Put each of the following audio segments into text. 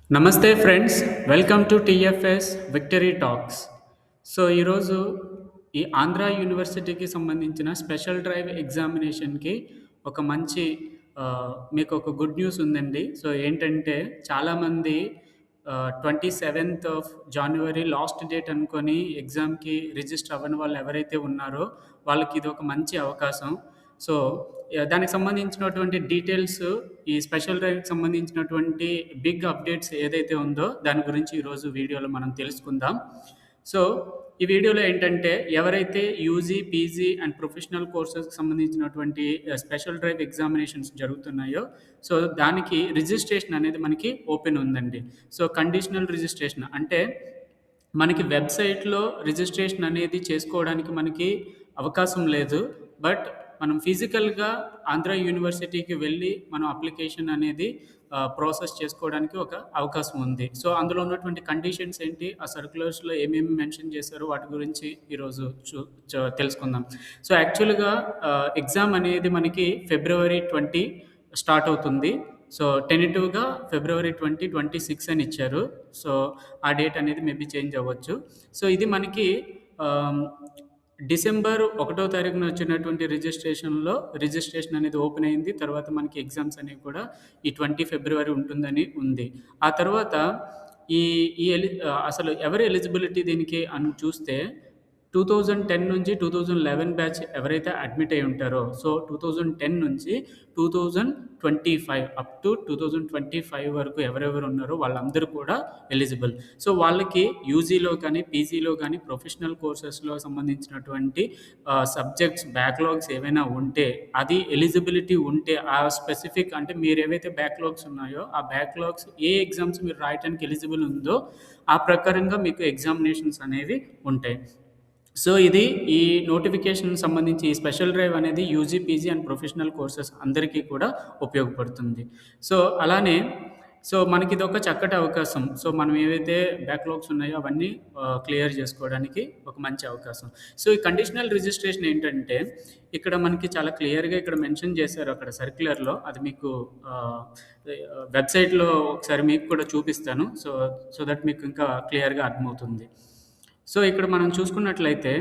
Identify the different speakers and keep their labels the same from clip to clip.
Speaker 1: నమస్తే friends, welcome to TFS victory talks. So, ఈరోజు ఈ ఆంధ్ర యూనివర్సిటీకి సంబంధించిన స్పెషల్ డ్రైవ్ ఎగ్జామినేషన్‌కి ఒక మంచి మీకు ఒక గుడ్ న్యూస్ ఉందండి. సో, ఏంటంటే చాలామంది 27th of January last date అనుకోని ఎగ్జామ్‌కి రిజిస్టర్ అవ్వని వాళ్ళు ఎవరైతే ఉన్నారో వాళ్ళకి ఇదొక మంచి అవకాశం. సో, దానికి సంబంధించినటువంటి డీటెయిల్స్ ఈ స్పెషల్ డ్రైవ్‌కి సంబంధించినటువంటి బిగ్ అప్డేట్స్ ఏదైతే ఉందో దాని గురించి ఈరోజు వీడియోలో మనం తెలుసుకుందాం. సో, ఈ వీడియోలో ఏంటంటే ఎవరైతే యూజీ, పీజీ అండ్ ప్రొఫెషనల్ కోర్సెస్‌కి సంబంధించినటువంటి స్పెషల్ డ్రైవ్ ఎగ్జామినేషన్స్ జరుగుతున్నాయో, సో, దానికి రిజిస్ట్రేషన్ అనేది మనకి ఓపెన్ ఉందండి. సో, కండిషనల్ రిజిస్ట్రేషన్ అంటే మనకి వెబ్‌సైట్‌లో రిజిస్ట్రేషన్ అనేది చేసుకోవడానికి మనకి అవకాశం లేదు. బట్ మనం ఫిజికల్‌గా ఆంధ్ర యూనివర్సిటీకి వెళ్ళి మనం అప్లికేషన్ అనేది ప్రాసెస్ చేసుకోవడానికి ఒక అవకాశం ఉంది. సో, అందులో ఉన్నటువంటి కండిషన్స్ ఏంటి? ఆ సర్క్యులర్స్‌లో ఏమేమి మెన్షన్ చేశారో వాటి గురించి ఈరోజు చు చ తెలుసుకుందాం. సో, యాక్చువల్‌గా ఎగ్జామ్ అనేది మనకి ఫిబ్రవరి 20 స్టార్ట్ అవుతుంది. సో, టెంటేటివ్‌గా ఫిబ్రవరి 2026 అని ఇచ్చారు. సో, ఆ డేట్ అనేది మేబీ చేంజ్ అవ్వచ్చు. సో, ఇది మనకి ఆహ్, డిసెంబర్ 1 తారీఖున వచ్చినటువంటి రిజిస్ట్రేషన్ అనేది ఓపెన్ అయింది. తర్వాత మనకి ఎగ్జామ్స్ అనేవి కూడా ఈ 20 ఫిబ్రవరి ఉంటుందని ఉంది. ఆ తర్వాత ఈ ఈ అసలు ఎవరి ఎలిజిబిలిటీ దీనికి అని చూస్తే 2010 నుంచి 2011 బ్యాచ్ ఎవరైతే అడ్మిట్ అయ్యి ఉంటారో, సో 2010 నుంచి 2025 అప్ టు 2025 వరకు ఎవరెవరు ఉన్నారో వాళ్ళందరూ కూడా ఎలిజిబుల్. సో, వాళ్ళకి యూజీలో కానీ, పీజీలో కానీ, ప్రొఫెషనల్ కోర్సెస్‌లో సంబంధించినటువంటి సబ్జెక్ట్స్ బ్యాక్‌లాగ్స్ ఏవైనా ఉంటే, అది ఎలిజిబిలిటీ ఉంటే ఆ స్పెసిఫిక్ అంటే మీరేవైతే బ్యాక్‌లాగ్స్ ఉన్నాయో, ఆ బ్యాక్‌లాగ్స్ ఏ ఎగ్జామ్స్ మీరు రాయటానికి ఎలిజిబుల్ ఉందో, ఆ ప్రకారంగా మీకు ఎగ్జామినేషన్స్ అనేవి ఉంటాయి. సో, ఇది ఈ నోటిఫికేషన్ సంబంధించి ఈ స్పెషల్ డ్రైవ్ అనేది UG, PG and professional courses అందరికీ కూడా ఉపయోగపడుతుంది. సో, అలానే మనకిదొక చక్కటి అవకాశం. సో, మనం ఏవైతే బ్యాక్‌లాగ్స్ ఉన్నాయో అవన్నీ క్లియర్ చేసుకోవడానికి ఒక మంచి అవకాశం. సో, ఈ కండిషనల్ రిజిస్ట్రేషన్ ఏంటంటే, ఇక్కడ మనకి చాలా క్లియర్‌గా ఇక్కడ మెన్షన్ చేశారు అక్కడ సర్క్యులర్‌లో. అది మీకు ఆహ్, వెబ్‌సైట్‌లో ఒకసారి మీకు కూడా చూపిస్తాను. సో దట్ మీకు ఇంకా క్లియర్‌గా అర్థమవుతుంది. సో, ఇక్కడ మనం చూసుకున్నట్లయితే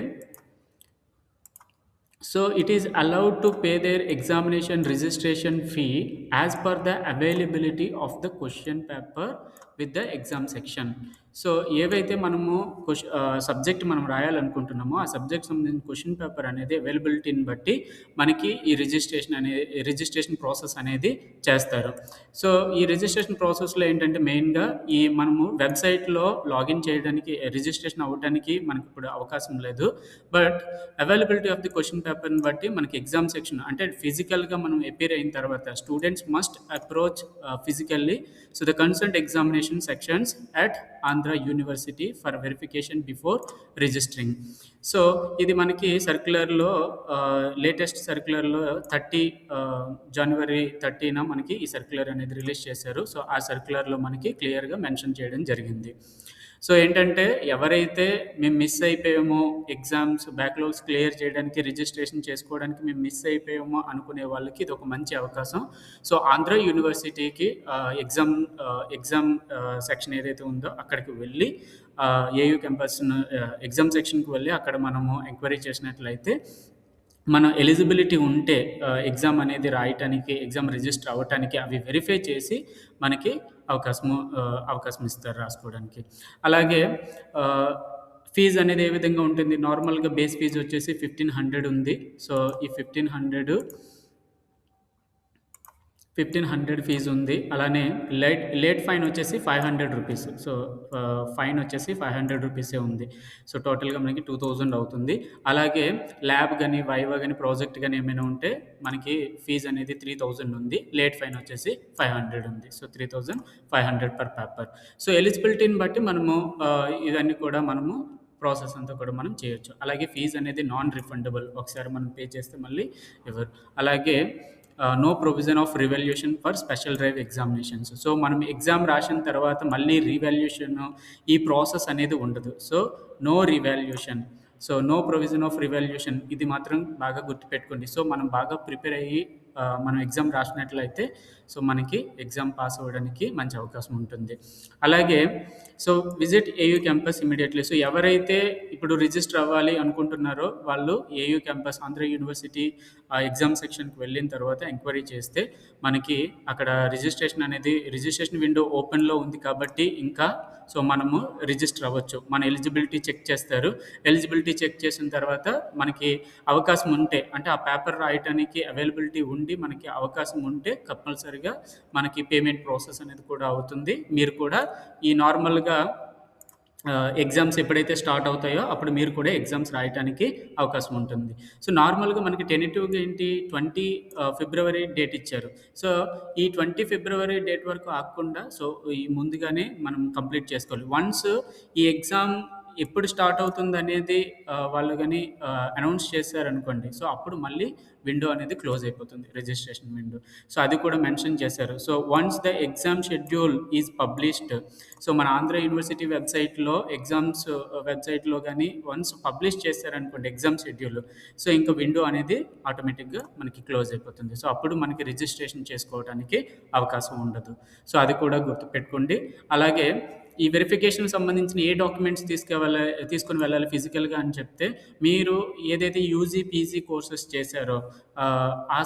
Speaker 1: it is allowed to pay their examination registration fee as per the availability of the question paper with the exam section. So, ఏవైతే మనము సబ్జెక్ట్ మనం రాయాలనుకుంటున్నామో, ఆ సబ్జెక్ట్ సంబంధించిన క్వెషన్ పేపర్ అనేది అవైలబిలిటీని బట్టి మనకి ఈ రిజిస్ట్రేషన్ ప్రాసెస్ అనేది చేస్తారు. సో, ఈ రిజిస్ట్రేషన్ ప్రాసెస్‌లో ఏంటంటే మెయిన్‌గా మనము వెబ్‌సైట్‌లో లాగిన్ చేయడానికి, రిజిస్ట్రేషన్ అవ్వడానికి మనకిప్పుడు అవకాశం లేదు. But availability of the question పేపర్‌ని బట్టి మనకి ఎగ్జామ్ సెక్షన్ అంటే ఫిజికల్‌గా మనం అపియర్ అయిన తర్వాత students must approach physically the concerned examination sections at Andhra university for verification before registering. So, ఇది మనకి సర్క్యులర్‌లో లేటెస్ట్ సర్క్యులర్‌లో 30 జనవరి 30న మనకి ఈ సర్క్యులర్ అనేది రిలీజ్ చేశారు. సో, ఆ సర్క్యులర్‌లో మనకి క్లియర్‌గా మెన్షన్ చేయడం జరిగింది. సో, ఏంటంటే ఎవరైతే మేము మిస్ అయిపోయామో ఎగ్జామ్స్ బ్యాక్‌లాగ్స్ క్లియర్ చేయడానికి, రిజిస్ట్రేషన్ చేసుకోవడానికి మేము మిస్ అయిపోయామో అనుకునే వాళ్ళకి ఇదొక మంచి అవకాశం. సో, ఆంధ్ర యూనివర్సిటీకి ఎగ్జామ్ సెక్షన్ ఏదైతే ఉందో అక్కడికి వెళ్ళి ఏయూ క్యాంపస్‌ను ఎగ్జామ్ సెక్షన్‌కి వెళ్ళి అక్కడ మనము ఎంక్వైరీ చేసినట్లయితే మన ఎలిజిబిలిటీ ఉంటే ఎగ్జామ్ అనేది రాయటానికి, ఎగ్జామ్ రిజిస్టర్ అవ్వటానికి అవి వెరిఫై చేసి మనకి అవకాశం ఇస్తారు రాసుకోవడానికి. అలాగే ఫీజ్ అనేది ఏ విధంగా ఉంటుంది? నార్మల్‌గా బేస్ ఫీజ్ వచ్చేసి 1500 ఉంది. సో, ఈ 1500 ఫీజ్ ఉంది. అలానే లేట్ ఫైన్ వచ్చేసి 500 రూపీస్. సో, ఫైన్ వచ్చేసి 500 రూపీసే ఉంది. సో, టోటల్‌గా మనకి 2000 అవుతుంది. అలాగే ల్యాబ్ గాని, వైవా గాని, ప్రాజెక్ట్ గాని ఏమైనా ఉంటే మనకి ఫీజ్ అనేది 3000 ఉంది. లేట్ ఫైన్ వచ్చేసి 500 ఉంది. So, 3500 per paper. సో, ఎలిజిబిలిటీని బట్టి మనము ఇవన్నీ కూడా మనము ప్రాసెస్ అంతా కూడా మనం చేయొచ్చు. అలాగే ఫీజ్ అనేది నాన్ రిఫండబుల్. ఒకసారి మనం పే చేస్తే మళ్ళీ ఇవ్వరు. అలాగే no provision of revaluation for special drive examinations. So, మనం ఎగ్జామ్ రాసిన తర్వాత మళ్ళీ రివాల్యుయేషన్ ఈ ప్రాసెస్ అనేది ఉండదు. So, no revaluation. So, no provision of revaluation ఇది మాత్రం బాగా గుర్తుపెట్టుకోండి. సో, మనం బాగా ప్రిపేర్ అయ్యి మనం ఎగ్జామ్ రాసినట్లయితే సో మనకి ఎగ్జామ్ పాస్ అవ్వడానికి మంచి అవకాశం ఉంటుంది. అలాగే so visit AU campus immediately. So ఎవరైతే ఇప్పుడు రిజిస్టర్ అవ్వాలి అనుకుంటున్నారో వాళ్ళు AU campus Andhra university exam సెక్షన్‌కి వెళ్ళిన తర్వాత ఎంక్వైరీ చేస్తే మనకి అక్కడ రిజిస్ట్రేషన్ విండో ఓపెన్‌లో ఉంది కాబట్టి ఇంకా సో మనము రిజిస్టర్ అవ్వచ్చు. మన ఎలిజిబిలిటీ చెక్ చేస్తారు. ఎలిజిబిలిటీ చెక్ చేసిన తర్వాత మనకి అవకాశం ఉంటే అంటే ఆ పేపర్ రాయటానికి అవైలబిలిటీ ఉండి మనకి అవకాశం ఉంటే కంపల్సరీగా మనకి పేమెంట్ ప్రాసెస్ అనేది కూడా అవుతుంది. మీరు కూడా ఈ నార్మల్‌గా ఎగ్జామ్స్ ఎప్పుడైతే స్టార్ట్ అవుతాయో అప్పుడు మీరు కూడా ఎగ్జామ్స్ రాయటానికి అవకాశం ఉంటుంది. సో నార్మల్‌గా మనకి టెంటేటివ్‌గా ఏంటి 20 ఫిబ్రవరి డేట్ ఇచ్చారు. సో ఈ 20 ఫిబ్రవరి డేట్ వరకు ఆగకుండా సో ఈ ముందుగానే మనం కంప్లీట్ చేసుకోవాలి. వన్స్ ఈ ఎగ్జామ్ ఎప్పుడు స్టార్ట్ అవుతుందనేది వాళ్ళు గాని అనౌన్స్ చేశారనుకోండి. సో అప్పుడు మళ్ళీ విండో అనేది క్లోజ్ అయిపోతుంది. Registration window. సో అది కూడా మెన్షన్ చేశారు. So once the exam schedule is published so మన ఆంధ్ర యూనివర్సిటీ వెబ్‌సైట్‌లో ఎగ్జామ్స్ వెబ్‌సైట్‌లో గాని వన్స్ పబ్లిష్ చేశారనుకోండి ఎగ్జామ్ షెడ్యూల్. సో ఇంక విండో అనేది ఆటోమేటిక్‌గా మనకి క్లోజ్ అయిపోతుంది. సో అప్పుడు మనకి రిజిస్ట్రేషన్ చేసుకోవడానికి అవకాశం ఉండదు. సో అది కూడా గుర్తుపెట్టుకోండి. అలాగే ఈ వెరిఫికేషన్‌కి సంబంధించిన ఏ డాక్యుమెంట్స్ తీసుకొని వెళ్ళాలి ఫిజికల్‌గా అని చెప్తే, మీరు ఏదైతే యూజీ, పీజీ కోర్సెస్ చేశారో ఆ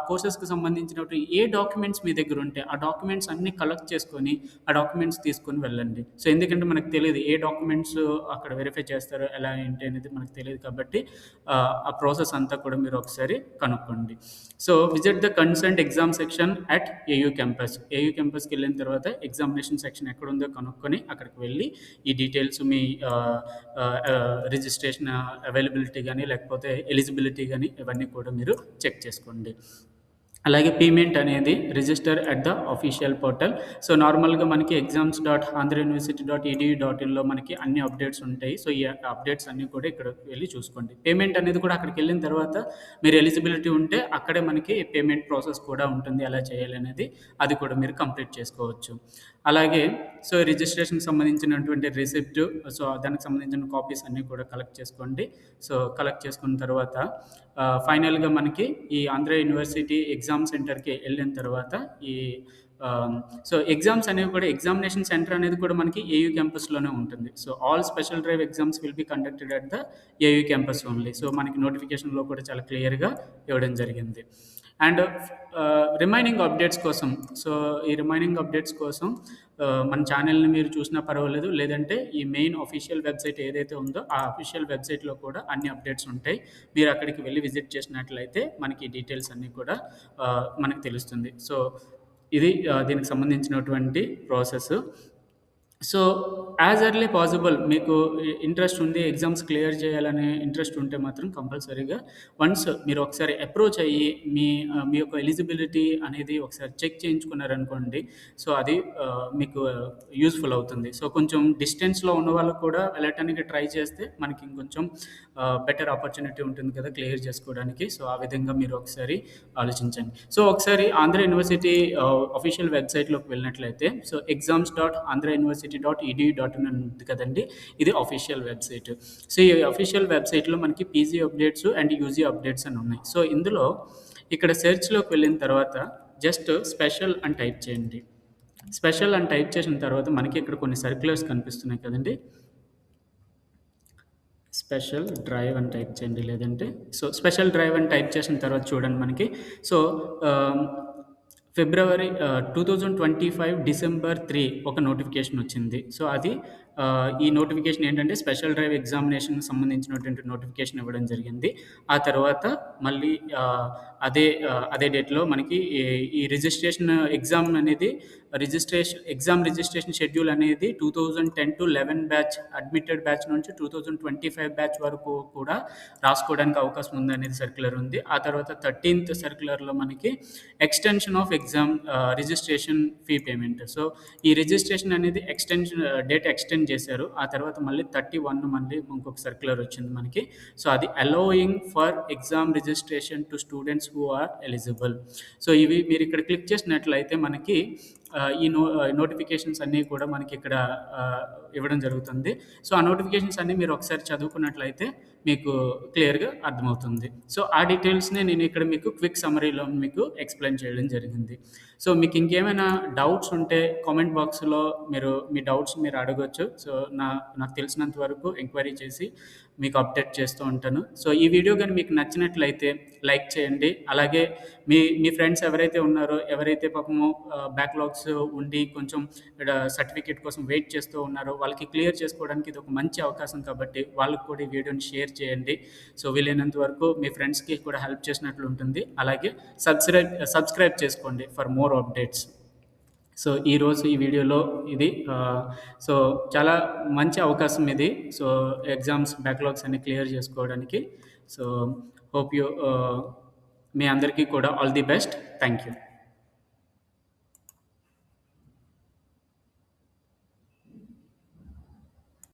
Speaker 1: కోర్సెస్‌కి సంబంధించినటువంటి ఏ డాక్యుమెంట్స్ మీ దగ్గర ఉంటే, ఆ డాక్యుమెంట్స్ అన్నీ కలెక్ట్ చేసుకొని, ఆ డాక్యుమెంట్స్ తీసుకొని వెళ్ళండి. సో ఎందుకంటే మనకు తెలీదు ఏ డాక్యుమెంట్స్ అక్కడ వెరిఫై చేస్తారో, ఎలా ఏంటి అనేది మనకు తెలీదు కాబట్టి ఆ ప్రాసెస్ అంతా కూడా మీరు ఒకసారి కనుక్కోండి. So visit the concerned exam section at AU campus. AU క్యాంపస్‌కి వెళ్ళిన తర్వాత ఎగ్జామినేషన్ సెక్షన్ ఎక్కడుందో కనుక్కొని అక్కడికి వెళ్ళి ఈ డీటెయిల్స్ మీ రిజిస్ట్రేషన్ అవైలబిలిటీ గాని, లేకపోతే ఎలిజిబిలిటీ గాని ఇవన్నీ కూడా మీరు చెక్ చేసుకోండి. అలాగే పేమెంట్ అనేది register at the official portal. So నార్మల్‌గా మనకి exams.andhrauniversity.edu.inలో మనకి అన్ని అప్డేట్స్ ఉంటాయి. సో ఈ అప్డేట్స్ అన్నీ కూడా ఇక్కడ వెళ్లి చూసుకోండి. పేమెంట్ అనేది కూడా అక్కడికెళ్ళిన తర్వాత మీరు ఎలిజిబిలిటీ ఉంటే అక్కడే మనకి పేమెంట్ ప్రాసెస్ కూడా ఉంటుంది. ఎలా చేయాలి అనేది అది కూడా మీరు కంప్లీట్ చేసుకోవచ్చు. అలాగే సో రిజిస్ట్రేషన్‌కి సంబంధించినటువంటి రిసిప్ట్ సో దానికి సంబంధించిన కాపీస్ అన్నీ కూడా కలెక్ట్ చేసుకోండి. సో కలెక్ట్ చేసుకున్న తర్వాత ఫైనల్‌గా మనకి ఈ ఆంధ్ర యూనివర్సిటీ ఎగ్జామ్ సెంటర్‌కి వెళ్ళిన తర్వాత ఈ సో ఎగ్జామ్స్ అనేవి కూడా ఎగ్జామినేషన్ సెంటర్ అనేది కూడా మనకి ఏయూ క్యాంపస్‌లోనే ఉంటుంది. So all special drive exams will be conducted at the AU campus only. So మనకి నోటిఫికేషన్‌లో కూడా చాలా క్లియర్‌గా ఇవ్వడం జరిగింది. అండ్ రిమైనింగ్ అప్డేట్స్ కోసం సో ఈ రిమైనింగ్ అప్డేట్స్ కోసం మన ఛానల్‌ని మీరు చూసినా పర్వాలేదు. లేదంటే ఈ మెయిన్ అఫీషియల్ వెబ్‌సైట్ ఏదైతే ఉందో ఆ అఫీషియల్ వెబ్‌సైట్‌లో కూడా అన్ని అప్డేట్స్ ఉంటాయి. మీరు అక్కడికి వెళ్లి విజిట్ చేసినట్లయితే మనకి డీటెయిల్స్ అన్నీ కూడా మనకు తెలుస్తుంది. సో ఇది దీనికి సంబంధించినటువంటి process. So as early possible మీకు ఇంట్రెస్ట్ ఉంది ఎగ్జామ్స్ క్లియర్ చేయాలనే ఇంట్రెస్ట్ ఉంటే మాత్రం కంపల్సరీగా వన్స్ మీరు ఒకసారి అప్రోచ్ అయ్యి మీ యొక్క ఎలిజిబిలిటీ అనేది ఒకసారి చెక్ చేయించుకున్నారనుకోండి. సో అది మీకు యూజ్ఫుల్ అవుతుంది. సో కొంచెం డిస్టెన్స్లో ఉన్న వాళ్ళు కూడా వెళ్ళటానికి ట్రై చేస్తే మనకి ఇంకొంచెం బెటర్ ఆపర్చునిటీ ఉంటుంది కదా క్లియర్ చేసుకోవడానికి. సో ఆ విధంగా మీరు ఒకసారి ఆలోచించండి. సో ఒకసారి ఆంధ్ర యూనివర్సిటీ అఫీషియల్ వెబ్‌సైట్‌లోకి వెళ్ళినట్లయితే సో exams.andhrauniversity.edu.in అని ఉంది కదండీ! ఇది అఫీషియల్ వెబ్‌సైట్. సో ఈ అఫీషియల్ వెబ్‌సైట్‌లో మనకి PG updates and UG updates అని ఉన్నాయి. సో ఇందులో ఇక్కడ సెర్చ్‌లోకి వెళ్ళిన తర్వాత జస్ట్ స్పెషల్ అని టైప్ చేయండి. స్పెషల్ అని టైప్ చేసిన తర్వాత మనకి ఇక్కడ కొన్ని సర్క్యులర్స్ కనిపిస్తున్నాయి కదండీ! స్పెషల్ డ్రైవ్ అని టైప్ చేయండి లేదంటే సో స్పెషల్ డ్రైవ్ అని టైప్ చేసిన తర్వాత చూడండి మనకి సో ఫిబ్రవరి 2025 డిసెంబర్ 3 ఒక నోటిఫికేషన్ వచ్చింది. సో అది ఈ నోటిఫికేషన్ ఏంటంటే స్పెషల్ డ్రైవ్ ఎగ్జామినేషన్‌కి సంబంధించినటువంటి నోటిఫికేషన్ ఇవ్వడం జరిగింది. ఆ తర్వాత మళ్ళీ అదే డేట్‌లో మనకి ఈ రిజిస్ట్రేషన్ ఎగ్జామ్ అనేది ఎగ్జామ్ రిజిస్ట్రేషన్ షెడ్యూల్ అనేది 2010-11 బ్యాచ్ అడ్మిటెడ్ బ్యాచ్ నుంచి 2025 బ్యాచ్ వరకు కూడా రాసుకోవడానికి అవకాశం ఉందనేది సర్క్యులర్ ఉంది. ఆ తర్వాత 13th సర్క్యులర్‌లో మనకి extension of exam registration fee payment. So ఈ రిజిస్ట్రేషన్ అనేది డేట్ ఎక్స్టెండ్ చేశారు. ఆ తర్వాత మళ్ళీ 31 మళ్ళీ ఇంకొక సర్క్యులర్ వచ్చింది మనకి. సో అది allowing for exam registration to students who are eligible. So ఇవి మీరు ఇక్కడ క్లిక్ చేసినట్లయితే మనకి ఈ నోటిఫికేషన్స్ అన్నీ కూడా మనకి ఇక్కడ ఇవ్వడం జరుగుతుంది. సో ఆ నోటిఫికేషన్స్ అన్నీ మీరు ఒకసారి చదువుకున్నట్లయితే మీకు క్లియర్‌గా అర్థమవుతుంది. సో, ఆ డీటెయిల్స్‌ని నేను ఇక్కడ మీకు క్విక్ సమ్మరీలో మీకు ఎక్స్‌ప్లెయిన్ చేయడం జరిగింది. సో, మీకు ఇంకేమైనా డౌట్స్ ఉంటే కామెంట్ బాక్స్‌లో మీరు మీ డౌట్స్ మీరు అడగొచ్చు. సో, నాకు తెలిసినంత వరకు ఎంక్వైరీ చేసి మీకు అప్డేట్ చేస్తూ ఉంటాను. సో, ఈ వీడియో గాని మీకు నచ్చినట్లయితే లైక్ చేయండి. అలాగే మీ ఫ్రెండ్స్ ఎవరైతే ఉన్నారో, ఎవరైతే పాపము బ్యాక్‌లాగ్స్ ఉండి కొంచెం సర్టిఫికేట్ కోసం వెయిట్ చేస్తూ ఉన్నారో, వాళ్ళకి క్లియర్ చేసుకోవడానికి ఇది ఒక మంచి అవకాశం కాబట్టి వాళ్ళకి కూడా ఈ వీడియోని షేర్ చేయండి. సో, వీలైనంత వరకు మీ ఫ్రెండ్స్‌కి కూడా హెల్ప్ చేసినట్లు ఉంటుంది. అలాగే సబ్స్క్రైబ్ చేసుకోండి ఫర్ మోర్ అప్డేట్స్. సో, ఈరోజు ఈ వీడియోలో ఇది సో, చాలా మంచి అవకాశం ఇది. సో, ఎగ్జామ్స్ బ్యాక్‌లాగ్స్ అన్ని క్లియర్ చేసుకోవడానికి. సో, హోప్ యూ మీ అందరికీ కూడా all the best. Thank you.